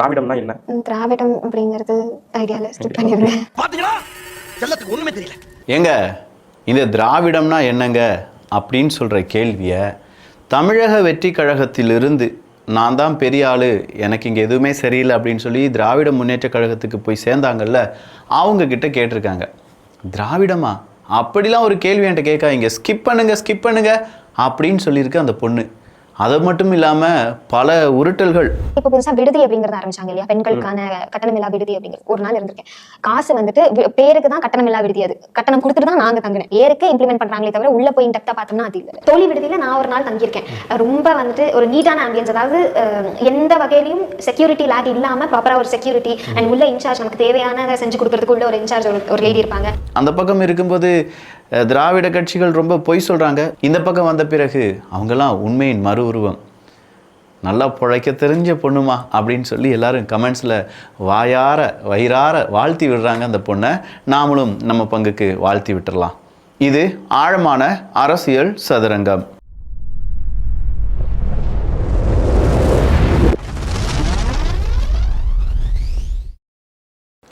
திராவிடம்னா என்ன? திராவிடம் அப்படிங்கிறது ஐடியால ஸ்கிப் பண்ணிடுறேன். பாத்தீங்களா? எல்லாத்துக்கும் ஒண்ணுமே தெரியல. ஏங்க இந்த திராவிடம்னா என்னங்க அப்படின்னு சொல்கிற கேள்வியை தமிழக வெற்றி கழகத்திலிருந்து நான் தான் பெரிய ஆள், எனக்கு இங்கே எதுவுமே சரியில்லை அப்படின்னு சொல்லி திராவிட முன்னேற்ற கழகத்துக்கு போய் சேர்ந்தாங்கல்ல, அவங்கக்கிட்ட கேட்டிருக்காங்க. திராவிடமா அப்படிலாம் ஒரு கேள்வி என்கிட்ட கேட்காதீங்க, ஸ்கிப் பண்ணுங்க அப்படின்னு சொல்லியிருக்கு அந்த பொண்ணு. அது மட்டும் இல்லாமல் பல உருட்டல்கள். இப்போ புதுசாக விடுதி அப்படிங்கிறது ஆரம்பிச்சாங்க இல்லையா, பெண்களுக்கான கட்டணமில்லா விடுதி அப்படிங்கிறது. ஒரு நாள் இருந்திருக்கேன். காசு வந்துட்டு பேருக்கு தான் கட்டணமில்லா விடுதி, அது கட்டணம் கொடுத்துட்டு தான் நாங்கள் தங்கினேன். பேருக்கு இம்ப்ளிமெண்ட் பண்றாங்களே தவிர உள்ள போய் இன்டெக்டா பார்த்தோம்னா அது இல்லை. தோழி விடுதியில நான் ஒரு நாள் தங்கியிருக்கேன். ரொம்ப வந்துட்டு ஒரு நீட்டான ஆம்பியன்ஸ், அதாவது எந்த வகையிலையும் செக்யூரிட்டி லேக் இல்லாம ப்ராப்பரா ஒரு செக்யூரிட்டி அண்ட் உள்ள இன்சார்ஜ் நமக்கு தேவையானதை செஞ்சு கொடுக்கறதுக்கு உள்ள ஒரு இன்சார்ஜ் ஒரு லேடி இருப்பாங்க. அந்த பக்கம் இருக்கும்போது திராவிட கட்சிகள் ரொம்ப பொய் சொல்கிறாங்க. இந்த பக்கம் வந்த பிறகு அவங்கெல்லாம் உண்மையின் மறு உருவம், நல்லா பிழைக்க தெரிஞ்ச பொண்ணுமா அப்படின்னு சொல்லி எல்லாரும் கமெண்ட்ஸில் வயிறார வாழ்த்தி விடுறாங்க அந்த பொண்ணை. நாமளும் நம்ம பங்குக்கு வாழ்த்தி விட்டுறலாம். இது ஆழமான அரசியல் சதுரங்கம்.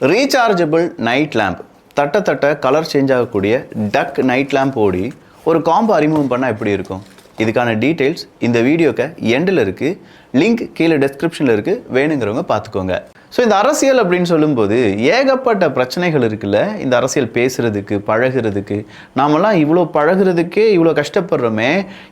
ரீசார்ஜபிள் நைட் லேம்ப், தட்ட கலர் சேஞ்ச் ஆகக்கூடிய டக் நைட் லேம்ப் ஓடி ஒரு காம்போ அறிமுகம் பண்ணால் எப்படி இருக்கும்? இதுக்கான டீட்டெயில்ஸ் இந்த வீடியோக்கு எண்டில் இருக்குது, லிங்க் கீழே டெஸ்கிரிப்ஷனில் இருக்குது, வேணுங்கிறவங்க பார்த்துக்கோங்க. ஸோ இந்த அரசியல் அப்படின்னு சொல்லும்போது ஏகப்பட்ட பிரச்சனைகள் இருக்குல்ல. இந்த அரசியல் பேசுகிறதுக்கு பழகிறதுக்கு நாமெல்லாம் இவ்வளோ பழகிறதுக்கே இவ்வளோ கஷ்டப்படுறோமே.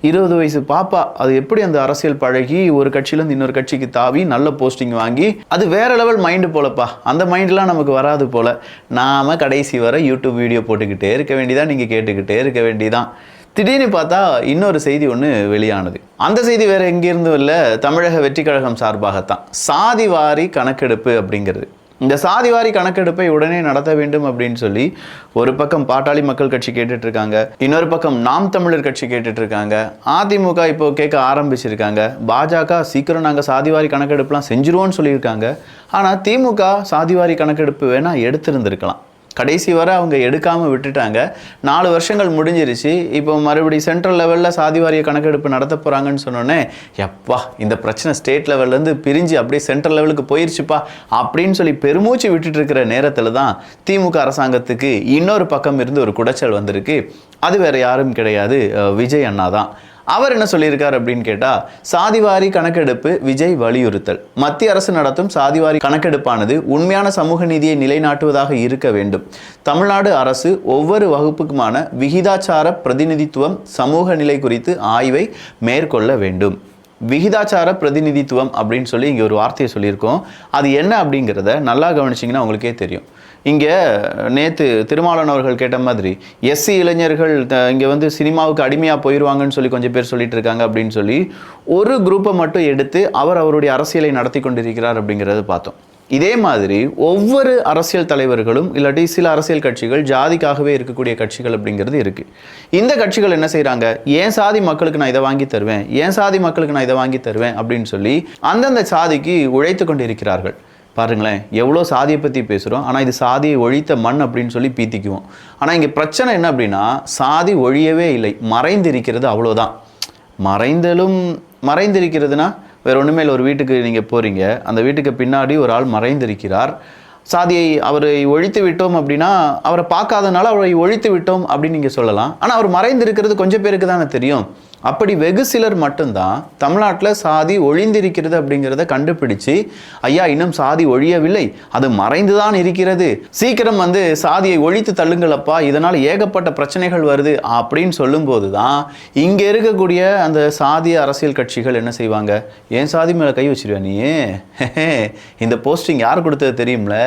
20 வயசு பாப்பா அது எப்படி அந்த அரசியல் பழகி ஒரு கட்சியிலேருந்து இன்னொரு கட்சிக்கு தாவி நல்ல போஸ்டிங் வாங்கி, அது வேறு லெவல் மைண்டு போலப்பா. அந்த மைண்டெலாம் நமக்கு வராது போல். நாம் கடைசி வரை யூடியூப் வீடியோ போட்டுக்கிட்டே இருக்க வேண்டியதான், நீங்கள் கேட்டுக்கிட்டே இருக்க வேண்டியதான். திடீர்னு பார்த்தா இன்னொரு செய்தி ஒன்று வெளியானது. அந்த செய்தி வேறு எங்கேருந்து இல்லை, தமிழக வெற்றி கழகம் சார்பாகத்தான். சாதிவாரி கணக்கெடுப்பு அப்படிங்கிறது. இந்த சாதிவாரி கணக்கெடுப்பை உடனே நடத்த வேண்டும் அப்படின்னு சொல்லி ஒரு பக்கம் பாட்டாளி மக்கள் கட்சி கேட்டுட்ருக்காங்க, இன்னொரு பக்கம் நாம் தமிழர் கட்சி கேட்டுட்ருக்காங்க, அதிமுக இப்போ கேட்க ஆரம்பிச்சிருக்காங்க, பாஜக சீக்கிரம் நாங்கள் சாதிவாரி கணக்கெடுப்புலாம் செஞ்சுருவோன்னு சொல்லியிருக்காங்க. ஆனால் திமுக சாதிவாரி கணக்கெடுப்பு வேணால் எடுத்திருந்திருக்கலாம். கடைசி வரை அவங்க எடுக்காமல் விட்டுட்டாங்க. 4 வருஷங்கள் முடிஞ்சிருச்சு. இப்போ மறுபடியும் சென்ட்ரல் லெவலில் சாதிவாரிய கணக்கெடுப்பு நடத்த போகிறாங்கன்னு சொன்னோன்னே, எப்பா இந்த பிரச்சனை ஸ்டேட் லெவல்லேருந்து பிரிஞ்சு அப்படியே சென்ட்ரல் லெவலுக்கு போயிடுச்சுப்பா அப்படின்னு சொல்லி பெருமூச்சு விட்டுட்டு இருக்கிற நேரத்தில் தான் திமுக அரசாங்கத்துக்கு இன்னொரு பக்கம் இருந்து ஒரு குடைச்சல் வந்திருக்கு. அது வேறு யாரும் கிடையாது, விஜய் அண்ணா தான். அவர் என்ன சொல்லியிருக்கார் அப்படின்னு கேட்டால், சாதிவாரி கணக்கெடுப்பு விஜய் வலியுறுத்தல். மத்திய அரசு நடத்தும் சாதிவாரி கணக்கெடுப்பானது உண்மையான சமூக நீதியை நிலைநாட்டுவதாக இருக்க வேண்டும். தமிழ்நாடு அரசு ஒவ்வொரு வகுப்புக்குமான விகிதாச்சார பிரதிநிதித்துவம் சமூக நிலை குறித்து ஆய்வை மேற்கொள்ள வேண்டும். விகிதாச்சார பிரதிநிதித்துவம் அப்படின்னு சொல்லி இங்கே ஒரு வார்த்தையை சொல்லியிருக்கோம். அது என்ன அப்படிங்கிறத நல்லா கவனிச்சிங்கன்னா உங்களுக்கே தெரியும். இங்கே நேற்று திருமாவளவன் அவர்கள் கேட்ட மாதிரி எஸ்சி இளைஞர்கள் இங்கே வந்து சினிமாவுக்கு அடிமையாக போயிடுவாங்கன்னு சொல்லி கொஞ்சம் பேர் சொல்லிட்டு இருக்காங்க அப்படின்னு சொல்லி ஒரு குரூப்பை மட்டும் எடுத்து அவருடைய அரசியலை நடத்தி கொண்டிருக்கிறார் அப்படிங்கிறத பார்த்தோம். இதே மாதிரி ஒவ்வொரு அரசியல் தலைவர்களும் இல்லாட்டி சில அரசியல் கட்சிகள் ஜாதிக்காகவே இருக்கக்கூடிய கட்சிகள் அப்படிங்கிறது இருக்குது. இந்த கட்சிகள் என்ன செய்கிறாங்க, ஏன் சாதி மக்களுக்கு நான் இதை வாங்கி தருவேன், ஏன் சாதி மக்களுக்கு நான் இதை வாங்கி தருவேன் அப்படின்னு சொல்லி அந்தந்த சாதிக்கு உழைத்து கொண்டிருக்கிறார்கள். பாருங்களேன், எவ்வளோ சாதியை பற்றி பேசுகிறோம், ஆனால் இது சாதியை ஒழித்த மண் அப்படின்னு சொல்லி பீத்திக்குவோம். ஆனால் இங்கே பிரச்சனை என்ன அப்படின்னா, சாதி ஒழியவே இல்லை, மறைந்திருக்கிறது, அவ்வளோதான். மறைந்திருக்கிறதுனா வேறு ஒன்றுமே இல்லை. ஒரு வீட்டுக்கு நீங்கள் போகிறீங்க, அந்த வீட்டுக்கு பின்னாடி ஒரு ஆள் மறைந்திருக்கிறார். சாதியை அவரை ஒழித்து விட்டோம் அப்படின்னா, அவரை பார்க்காதனால அவரை ஒழித்து விட்டோம் அப்படின்னு நீங்கள் சொல்லலாம். ஆனால் அவர் மறைந்திருக்கிறது கொஞ்சம் பேருக்கு தானே தெரியும். அப்படி வெகு சிலர் மட்டும்தான் தமிழ்நாட்டில் சாதி ஒழிந்திருக்கிறது அப்படிங்கிறத கண்டுபிடிச்சு, ஐயா இன்னும் சாதி ஒழியவில்லை, அது மறைந்துதான் இருக்கிறது, சீக்கிரம் வந்து சாதியை ஒழித்து தள்ளுங்களப்பா, இதனால் ஏகப்பட்ட பிரச்சனைகள் வருது அப்படின்னு சொல்லும்போது தான் இங்கே இருக்கக்கூடிய அந்த சாதிய அரசியல் கட்சிகள் என்ன செய்வாங்க, ஏன் சாதி மேலே கை வச்சிருவேன் நீ, இந்த போஸ்டிங் யார் கொடுத்தது தெரியும்ல,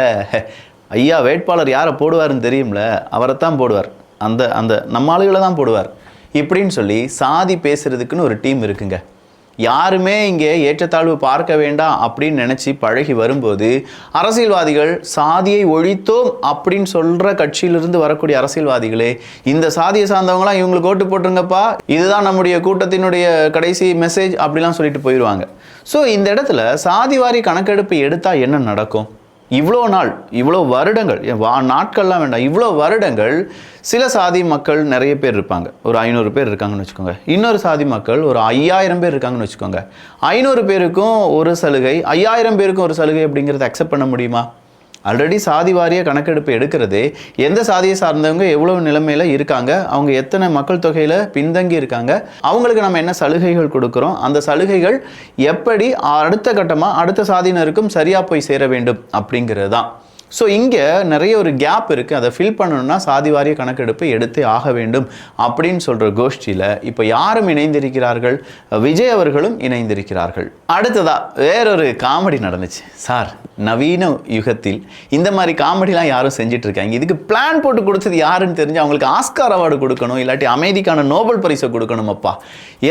ஐயா வேட்பாளர் யாரை போடுவாருன்னு தெரியும்ல, அவரைத்தான் போடுவார், அந்த நம்ம ஆளுகளை தான் போடுவார் இப்படின்னு சொல்லி சாதி பேசுறதுக்குன்னு ஒரு டீம் இருக்குங்க. யாருமே இங்கே ஏற்றத்தாழ்வு பார்க்க வேண்டாம் அப்படின்னு நினச்சி பழகி வரும்போது அரசியல்வாதிகள் சாதியை ஒழித்தோம் அப்படின்னு சொல்கிற கட்சியிலிருந்து வரக்கூடிய அரசியல்வாதிகளே, இந்த சாதியை சார்ந்தவங்களாம் இவங்களுக்கு ஓட்டு போட்டுருங்கப்பா, இதுதான் நம்முடைய கூட்டத்தினுடைய கடைசி மெசேஜ் அப்படிலாம் சொல்லிட்டு போயிடுவாங்க. ஸோ இந்த இடத்துல சாதிவாரி கணக்கெடுப்பு எடுத்தால் என்ன நடக்கும்? இவ்வளோ நாள், இவ்வளோ வருடங்கள், நாட்கள்லாம் வேண்டாம், இவ்வளோ வருடங்கள் சில சாதி மக்கள் நிறைய பேர் இருப்பாங்க. ஒரு 500 பேர் இருக்காங்கன்னு வச்சுக்கோங்க. இன்னொரு சாதி மக்கள் ஒரு 5000 பேர் இருக்காங்கன்னு வச்சுக்கோங்க. 500 பேருக்கும் ஒரு சலுகை, 5000 பேருக்கும் ஒரு சலுகை அப்படிங்கிறத அக்செப்ட் பண்ண முடியுமா? ஆல்ரெடி சாதி வாரிய கணக்கெடுப்பு எடுக்கிறதே எந்த சாதியை சார்ந்தவங்க எவ்வளவு நிலைமையில் இருக்காங்க, அவங்க எத்தனை மக்கள் தொகையில் பின்தங்கி இருக்காங்க, அவங்களுக்கு நம்ம என்ன சலுகைகள் கொடுக்குறோம், அந்த சலுகைகள் எப்படி அடுத்த கட்டமாக அடுத்த சாதியினருக்கும் சரியாக போய் சேர வேண்டும் அப்படிங்கிறது தான். ஸோ இங்கே நிறைய ஒரு கேப் இருக்குது. அதை ஃபில் பண்ணணும்னா சாதி வாரிய கணக்கெடுப்பு எடுத்தே ஆக வேண்டும் அப்படின்னு சொல்கிற கோஷ்டியில் இப்போ யாரும் இணைந்திருக்கிறார்கள்? விஜய் அவர்களும் இணைந்திருக்கிறார்கள். அடுத்ததா வேறொரு காமெடி நடந்துச்சு. சார், நவீன யுகத்தில் இந்த மாதிரி காமெடிலாம் யாரும் செஞ்சுட்டு இருக்காங்க, இதுக்கு பிளான் போட்டு கொடுத்தது யாருன்னு தெரிஞ்சு அவங்களுக்கு ஆஸ்கார் அவார்டு கொடுக்கணும், இல்லாட்டி அமைதிக்கான நோபல் பரிசை கொடுக்கணும். அப்பா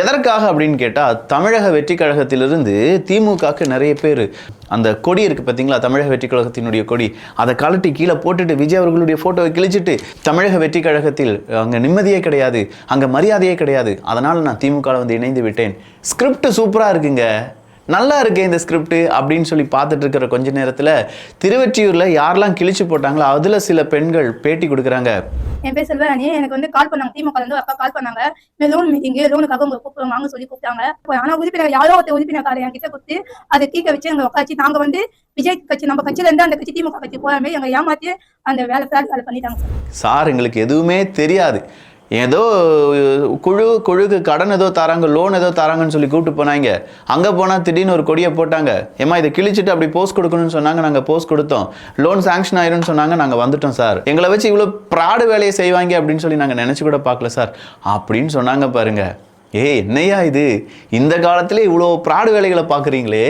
எதற்காக அப்படின்னு கேட்டால், தமிழக வெற்றி கழகத்திலிருந்து திமுகவுக்கு நிறைய பேர் அந்த கொடி இருக்குது பார்த்தீங்களா, தமிழக வெற்றி கழகத்தினுடைய கொடி, அதை கழட்டி கீழே போட்டுட்டு விஜய் அவர்களுடைய ஃபோட்டோவை கிழிச்சிட்டு தமிழக வெற்றி கழகத்தில் அங்கே நிம்மதியே கிடையாது, அங்கே மரியாதையே கிடையாது, அதனால் நான் திமுகவில் வந்து இணைந்து விட்டேன். ஸ்கிரிப்ட் சூப்பராக இருக்குங்க, நல்லா இருக்கு இந்த ஸ்கிரிப்ட் அப்படின்னு சொல்லி பார்த்துட்டு இருக்கிற கொஞ்ச நேரத்தில் திருவெற்றியூரில் யாரெல்லாம் கிழிச்சு போட்டாங்களோ அதில் சில பெண்கள் பேட்டி கொடுக்குறாங்க. என் பேர் செல்வராணி. எனக்கு வந்து கால் பண்ணாங்க, திமுக வந்து அப்பா கால் பண்ணாங்க, லோன் மீட்டிங், லோனுக்காக உங்களை கூப்பிடுவாங்க சொல்லி கூப்பிட்டாங்க. ஆனால் உறுப்பினர் யாரோ ஒருத்தர் உறுப்பினர்காரர் என் கிட்ட கொடுத்து அதை கீழே வச்சு எங்களை உட்காச்சு நாங்கள் வந்து விஜய் கட்சி, நம்ம கட்சியில இருந்து அந்த கட்சி திமுக கட்சி போகாம எங்களை ஏமாற்றி அந்த வேலை பண்ணிட்டாங்க. சார், எங்களுக்கு எதுவுமே தெரியாது, ஏதோ குழுக்கு கடன் ஏதோ தராங்க, லோன் ஏதோ தராங்கன்னு சொல்லி கூப்பிட்டு போனாங்க. அங்கே போனால் திடீர்னு ஒரு கொடியை போட்டாங்க, ஏமா இதை கிழிச்சிட்டு அப்படி போஸ்ட் கொடுக்கணும்னு சொன்னாங்க, நாங்கள் போஸ்ட் கொடுத்தோம், லோன் சாங்ஷன் ஆயிரும்னு சொன்னாங்க, நாங்கள் வந்துட்டோம் சார், எங்களை வச்சு இவ்வளோ ப்ராடு வேலையை செய்வாங்க அப்படின்னு சொல்லி நாங்கள் நினச்சி கூட பார்க்கல சார் அப்படின்னு சொன்னாங்க. பாருங்க, என்னையா இது, இந்த காலத்திலே இவ்வளோ ப்ராடு வேலைகளை பார்க்குறீங்களே,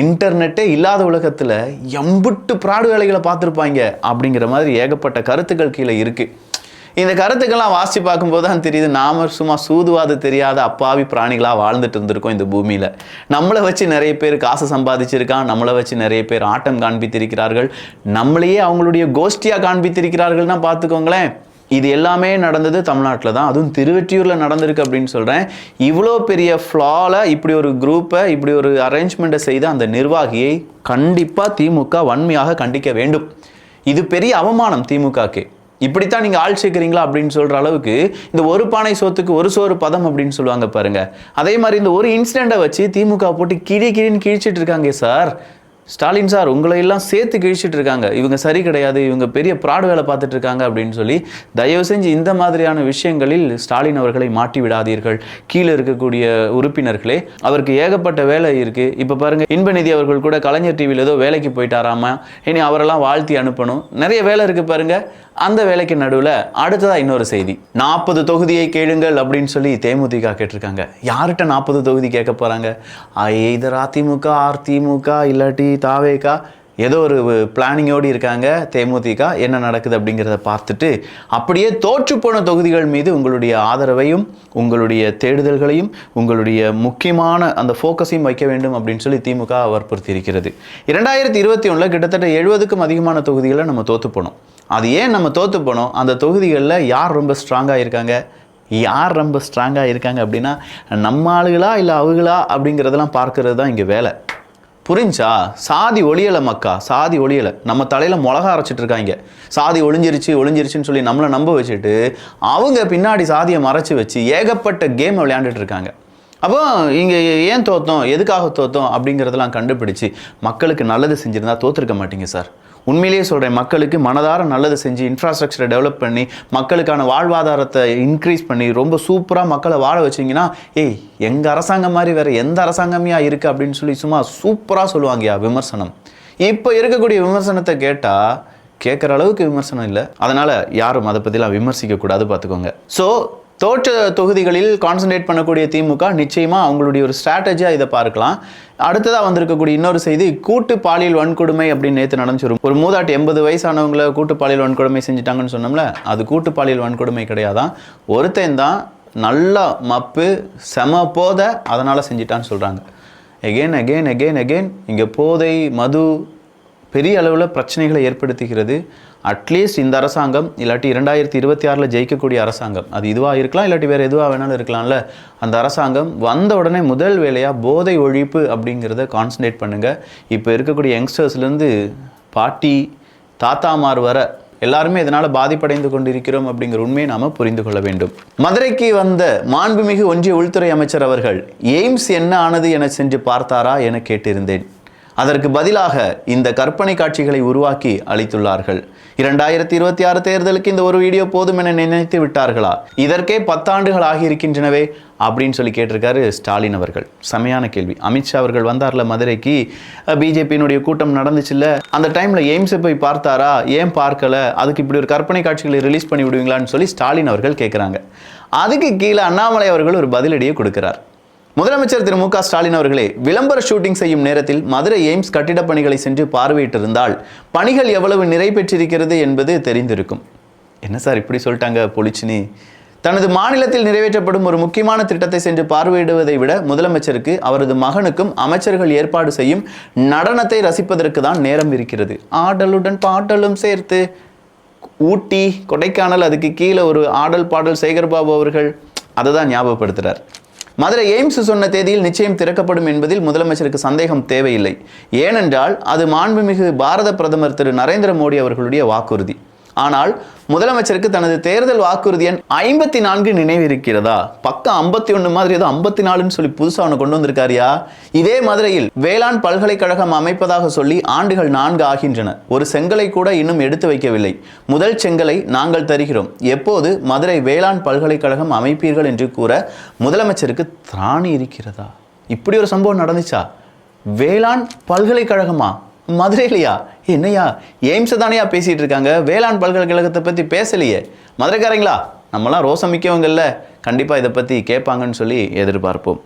இன்டர்நெட்டே இல்லாத உலகத்தில் எம்புட்டு ப்ராடு வேலைகளை பார்த்துருப்பாங்க அப்படிங்கிற மாதிரி ஏகப்பட்ட கருத்துக்கள் கீழே இருக்குது. இந்த கருத்துக்கெல்லாம் வாசித்து பார்க்கும்போது தான் தெரியுது, நாம சும்மா சூதுவாது தெரியாத அப்பாவி பிராணிகளாக வாழ்ந்துட்டு இருந்திருக்கோம் இந்த பூமியில். நம்மளை வச்சு நிறைய பேர் காசு சம்பாதிச்சிருக்கான், நம்மளை வச்சு நிறைய பேர் ஆட்டம் காண்பித்திருக்கிறார்கள், நம்மளையே அவங்களுடைய கோஷ்டியாக காண்பித்திருக்கிறார்கள்னா பார்த்துக்கோங்களேன். இது எல்லாமே நடந்தது தமிழ்நாட்டில் தான், அதுவும் திருவெற்றியூரில் நடந்திருக்கு அப்படின்னு சொல்கிறேன். இவ்வளோ பெரிய ஃப்ளாவில் இப்படி ஒரு குரூப்பை, இப்படி ஒரு அரேஞ்ச்மெண்ட்டை செய்த அந்த நிர்வாகியை கண்டிப்பாக திமுக வன்மையாக கண்டிக்க வேண்டும். இது பெரிய அவமானம் திமுகக்கு. இப்படித்தான் நீங்கள் ஆள் சேர்க்குறீங்களா அப்படின்னு சொல்கிற அளவுக்கு இந்த ஒரு பானை சோத்துக்கு ஒரு சோறு பதம் அப்படின்னு சொல்லுவாங்க பாருங்க. அதே மாதிரி இந்த ஒரு இன்சிடெண்ட்டை வச்சு திமுக போட்டு கிழின்னு கிழிச்சிட்டு இருக்காங்க. சார் ஸ்டாலின் சார், உங்களை எல்லாம் சேர்த்து கிழிச்சிட்டு இருக்காங்க, இவங்க சரி கிடையாது, இவங்க பெரிய ப்ராடு வேலை பார்த்துட்டு இருக்காங்க அப்படின்னு சொல்லி தயவு செஞ்சு இந்த மாதிரியான விஷயங்களில் ஸ்டாலின் அவர்களை மாட்டி விடாதீர்கள். கீழே இருக்கக்கூடிய உறுப்பினர்களே, அவருக்கு ஏகப்பட்ட வேலை இருக்குது. இப்போ பாருங்க, இன்பநிதி அவர்கள் கூட கலைஞர் டிவியில் ஏதோ வேலைக்கு போயிட்டாராமா, இனி அவரெல்லாம் வாழ்த்தி அனுப்பணும், நிறைய வேலை இருக்குது பாருங்க. அந்த வேலைக்கு நடுவில் அடுத்ததா இன்னொரு செய்தி, 40 தொகுதியை கேளுங்கள் அப்படின்னு சொல்லி தேமுதிக கேட்டிருக்காங்க. யார்கிட்ட 40 தொகுதி கேட்க போகிறாங்க? எய்தர் அதிமுக, அதிமுக, இல்லாட்டி தாவேகா, ஏதோ ஒரு பிளானிங்கோடு இருக்காங்க தேமுதிக. என்ன நடக்குது அப்படிங்கிறத பார்த்துட்டு அப்படியே தோற்றுப்போன தொகுதிகள் மீது உங்களுடைய ஆதரவையும் உங்களுடைய தேடுதல்களையும் உங்களுடைய முக்கியமான அந்த ஃபோக்கஸையும் வைக்க வேண்டும் அப்படின்னு சொல்லி திமுக வற்புறுத்தி இருக்கிறது. 2021 கிட்டத்தட்ட 70க்கும் அதிகமான தொகுதிகளை நம்ம தோற்று போனோம். அது ஏன் நம்ம தோற்று போனோம்? அந்த தொகுதிகளில் யார் ரொம்ப ஸ்ட்ராங்காக இருக்காங்க, யார் ரொம்ப ஸ்ட்ராங்காக இருக்காங்க அப்படின்னா நம்ம ஆளுகளா இல்லை அவங்களா அப்படிங்கிறதெல்லாம் பார்க்கறது தான் இங்கே வேலை. புரிஞ்சா? சாதி ஒளியலை மக்கா, சாதி ஒளியலை. நம்ம தலையில் மிளகா அரைச்சிட்டு இருக்காங்க, சாதி ஒளிஞ்சிருச்சுன்னு சொல்லி நம்மளை நம்ப வச்சுட்டு அவங்க பின்னாடி சாதியை மறைச்சி வச்சு ஏகப்பட்ட கேம் விளையாண்டுட்டு இருக்காங்க. அப்போ இங்கே ஏன் தோற்றோம், எதுக்காக தோற்றோம் அப்படிங்கிறதெல்லாம் கண்டுபிடிச்சி மக்களுக்கு நல்லது செஞ்சுருந்தா தோற்றுருக்க மாட்டீங்க சார். உண்மையிலேயே சொல்கிறேன், மக்களுக்கு மனதார நல்லது செஞ்சு இன்ஃப்ராஸ்ட்ரக்சரை டெவலப் பண்ணி மக்களுக்கான வாழ்வாதாரத்தை இன்க்ரீஸ் பண்ணி ரொம்ப சூப்பராக மக்களை வாழ வச்சிங்கன்னா, எங்கள் அரசாங்கம் மாதிரி வேறு எந்த அரசாங்கமையா இருக்குது அப்படின்னு சொல்லி சும்மா சூப்பராக சொல்லுவாங்கயா விமர்சனம். இப்போ இருக்கக்கூடிய விமர்சனத்தை கேட்டால் கேட்குற அளவுக்கு விமர்சனம் இல்லை. அதனால் யாரும் அதை பற்றிலாம் விமர்சிக்கக்கூடாது, பார்த்துக்கோங்க. ஸோ தோற்ற தொகுதிகளில் கான்சன்ட்ரேட் பண்ணக்கூடிய திமுக நிச்சயமாக அவங்களுடைய ஒரு ஸ்ட்ராட்டஜியாக இதை பார்க்கலாம். அடுத்ததாக வந்திருக்கக்கூடிய இன்னொரு செய்தி, கூட்டு பாலியல் வன்கொடுமை அப்படின்னு நேற்று நடந்துச்சு. ஒரு மூதாட்டி 80 வயசானவங்களை கூட்டு பாலியல் வன்கொடுமை செஞ்சுட்டாங்கன்னு சொன்னோம்ல, அது கூட்டு பாலியல் வன்கொடுமை கிடையாதான். ஒருத்தன் தான் நல்லா மப்பு செம போதை, அதனால் செஞ்சிட்டான்னு சொல்கிறாங்க. எகெயின் இங்கே போதை மது பெரிய அளவில் பிரச்சனைகளை ஏற்படுத்துகிறது. அட்லீஸ்ட் இந்த அரசாங்கம் இல்லாட்டி 2026 ஜெயிக்கக்கூடிய அரசாங்கம், அது இதுவாக இருக்கலாம் இல்லாட்டி வேறு எதுவாக வேணாலும் இருக்கலாம்ல, அந்த அரசாங்கம் வந்த உடனே முதல் வேலையாக போதை ஒழிப்பு அப்படிங்கிறத கான்சன்ட்ரேட் பண்ணுங்கள். இப்போ இருக்கக்கூடிய யங்ஸ்டர்ஸ்லேருந்து பாட்டி தாத்தாமார் வர எல்லாருமே இதனால் பாதிப்படைந்து கொண்டிருக்கிறோம் அப்படிங்கிற உண்மையை நாம் புரிந்து கொள்ள வேண்டும். மதுரைக்கு வந்த மாண்புமிகு ஒன்றிய உள்துறை அமைச்சர் அவர்கள் எய்ம்ஸ் என்ன ஆனது என சென்று பார்த்தாரா என கேட்டிருந்தேன். அதற்கு பதிலாக இந்த கற்பனை காட்சிகளை உருவாக்கி அளித்துள்ளார்கள். 2026 தேர்தலுக்கு இந்த ஒரு வீடியோ போதும் என நினைத்து விட்டார்களா? இதற்கே 10 ஆண்டுகள் ஆகியிருக்கின்றனவே அப்படின்னு சொல்லி கேட்டிருக்காரு ஸ்டாலின் அவர்கள். செமையான கேள்வி. அமித்ஷா அவர்கள் வந்தார்ல மதுரைக்கு, பிஜேபியினுடைய கூட்டம் நடந்துச்சுல்ல, அந்த டைமில் எய்ம்ஸை போய் பார்த்தாரா? ஏன் பார்க்கல? அதுக்கு இப்படி ஒரு கற்பனை காட்சிகளை ரிலீஸ் பண்ணி விடுவீங்களான்னு சொல்லி ஸ்டாலின் அவர்கள் கேட்குறாங்க. அதுக்கு கீழே அண்ணாமலை அவர்கள் ஒரு பதிலடியை கொடுக்கிறார். முதலமைச்சர் திரு மு.க. ஸ்டாலின் அவர்களே, விளம்பர ஷூட்டிங் செய்யும் நேரத்தில் மதுரை எய்ம்ஸ் கட்டிட பணிகளை சென்று பார்வையிட்டிருந்தால் பணிகள் எவ்வளவு நிறை பெற்றிருக்கிறது என்பது தெரிந்திருக்கும். என்ன சார் இப்படி சொல்லிட்டாங்க பொலிச்சினி? தனது மாநிலத்தில் நிறைவேற்றப்படும் ஒரு முக்கியமான திட்டத்தை சென்று பார்வையிடுவதை விட முதலமைச்சருக்கு அவரது மகனுக்கும் அமைச்சர்கள் ஏற்பாடு செய்யும் நடனத்தை ரசிப்பதற்கு தான் நேரம் இருக்கிறது. ஆடலுடன் பாடலும் சேர்த்து ஊட்டி கொடைக்கானல், அதுக்கு கீழே ஒரு ஆடல் பாடல் சேகர்பாபு அவர்கள் அதை தான் ஞாபகப்படுத்துகிறார். மதுரை எய்ம்ஸ் சொன்ன தேதியில் நிச்சயம் திறக்கப்படும் என்பதில் முதலமைச்சருக்கு சந்தேகம் தேவையில்லை. ஏனென்றால் அது மாண்புமிகு பாரத பிரதமர் திரு நரேந்திர மோடி அவர்களுடைய வாக்குறுதி. ஆனால் முதலமைச்சருக்கு தனது தேர்தல் வாக்குறுதி எண் 54 நினைவு இருக்கிறதா? பக்கம் 51 மாதிரி ஏதோ 54ன்னு சொல்லி புதுசாக ஒன்று கொண்டு வந்திருக்காரியா? இதே மதுரையில் வேளாண் பல்கலைக்கழகம் அமைப்பதாக சொல்லி ஆண்டுகள் 4 ஆகின்றன. ஒரு செங்கலை கூட இன்னும் எடுத்து வைக்கவில்லை. முதல் செங்கலை நாங்கள் தருகிறோம். எப்போது மதுரை வேளாண் பல்கலைக்கழகம் அமைப்பீர்கள் என்று கூற முதலமைச்சருக்கு திராணி இருக்கிறதா? இப்படி ஒரு சம்பவம் நடந்துச்சா? வேளாண் பல்கலைக்கழகமா மதுரையிலையா? என்னையா எய்ம்ஸை தானையா பேசிகிட்டு இருக்காங்க, வேளாண் பல்கலைக்கழகத்தை பற்றி பேசலையே. மதுரைக்காரங்களா, நம்மளாம் ரோசம் மிக்கவங்கள்ல, கண்டிப்பாக இதை பற்றி கேட்பாங்கன்னு சொல்லி எதிர்பார்ப்போம்.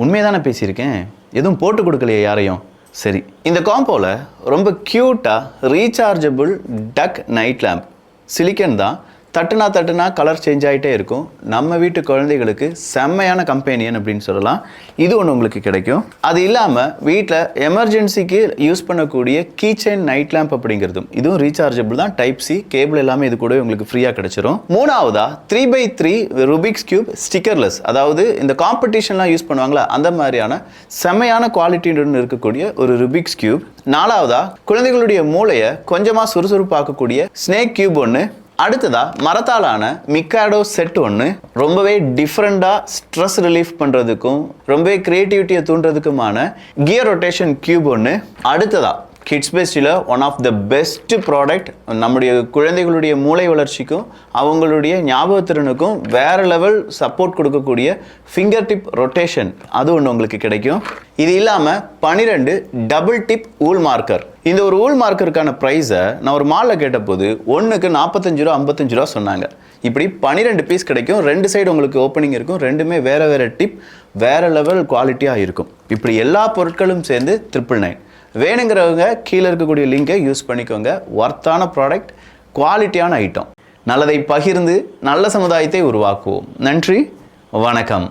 உண்மையை தானே பேசியிருக்கேன், எதுவும் போட்டு கொடுக்கலையே யாரையும். சரி, இந்த காம்போவில் ரொம்ப க்யூட்டாக ரீசார்ஜபிள் டக் நைட் லேம்ப், சிலிக்கன் தான், தட்டுனா கலர் சேஞ்ச் ஆகிட்டே இருக்கும். நம்ம வீட்டு குழந்தைகளுக்கு செம்மையான கம்பெனியன் அப்படின்னு சொல்லலாம். இது ஒன்று உங்களுக்கு கிடைக்கும். அது இல்லாமல் வீட்டில் எமர்ஜென்சிக்கு யூஸ் பண்ணக்கூடிய கீச்செயின் நைட் லேம்ப் அப்படிங்கிறதும் இதுவும் ரீசார்ஜபிள் தான். டைப் சி கேபிள் எல்லாமே இது கூட உங்களுக்கு ஃப்ரீயாக கிடைச்சிரும். மூணாவதா 3x3 ருபிக்ஸ் கியூப் ஸ்டிக்கர்லெஸ், அதாவது இந்த காம்படிஷன்லாம் யூஸ் பண்ணுவாங்களா அந்த மாதிரியான செம்மையான குவாலிட்டியுடன் இருக்கக்கூடிய ஒரு ருபிக்ஸ் கியூப். நாலாவதா குழந்தைகளுடைய மூளையை கொஞ்சமாக சுறுசுறுப்பாக்கக்கூடிய ஸ்னேக் கியூப் ஒன்று. அடுத்ததா மரத்தாலான மிக்காடோ செட் ஒன்று, ரொம்பவே டிஃப்ரெண்டாக ஸ்ட்ரெஸ் ரிலீஃப் பண்ணுறதுக்கும் ரொம்பவே க்ரியேட்டிவிட்டியை தூண்டுறதுக்குமான கியர் ரொட்டேஷன் கியூப் ஒன்று. அடுத்ததா கிட்ஸ் பெஸ்ட்டில் one of the best product, நம்முடைய குழந்தைகளுடைய மூளை வளர்ச்சிக்கும் அவங்களுடைய ஞாபகத்திறனுக்கும் வேறு லெவல் சப்போர்ட் கொடுக்கக்கூடிய ஃபிங்கர் டிப் ரொட்டேஷன், அது ஒன்று உங்களுக்கு கிடைக்கும். இது இல்லாமல் 12 டபுள் டிப் ஊல் மார்க்கர். இந்த ஒரு ஊல் மார்க்கருக்கான ப்ரைஸை நான் ஒரு மாலில் கேட்டபோது ஒன்றுக்கு 45 ரூபா 55 ரூபா சொன்னாங்க. இப்படி 12 பீஸ் கிடைக்கும். 2 சைடு உங்களுக்கு ஓப்பனிங் இருக்கும். ரெண்டுமே வேறு டிப், வேறு லெவல் குவாலிட்டியாக இருக்கும். இப்படி எல்லா பொருட்களும் சேர்ந்து 999. வேணுங்கிறவங்க கீழே இருக்கக்கூடிய லிங்கை யூஸ் பண்ணிக்கோங்க. ஒர்த்தான ப்ராடக்ட், குவாலிட்டியான ஐட்டம். நல்லதை பகிர்ந்து நல்ல சமுதாயத்தை உருவாக்குவோம். நன்றி, வணக்கம்.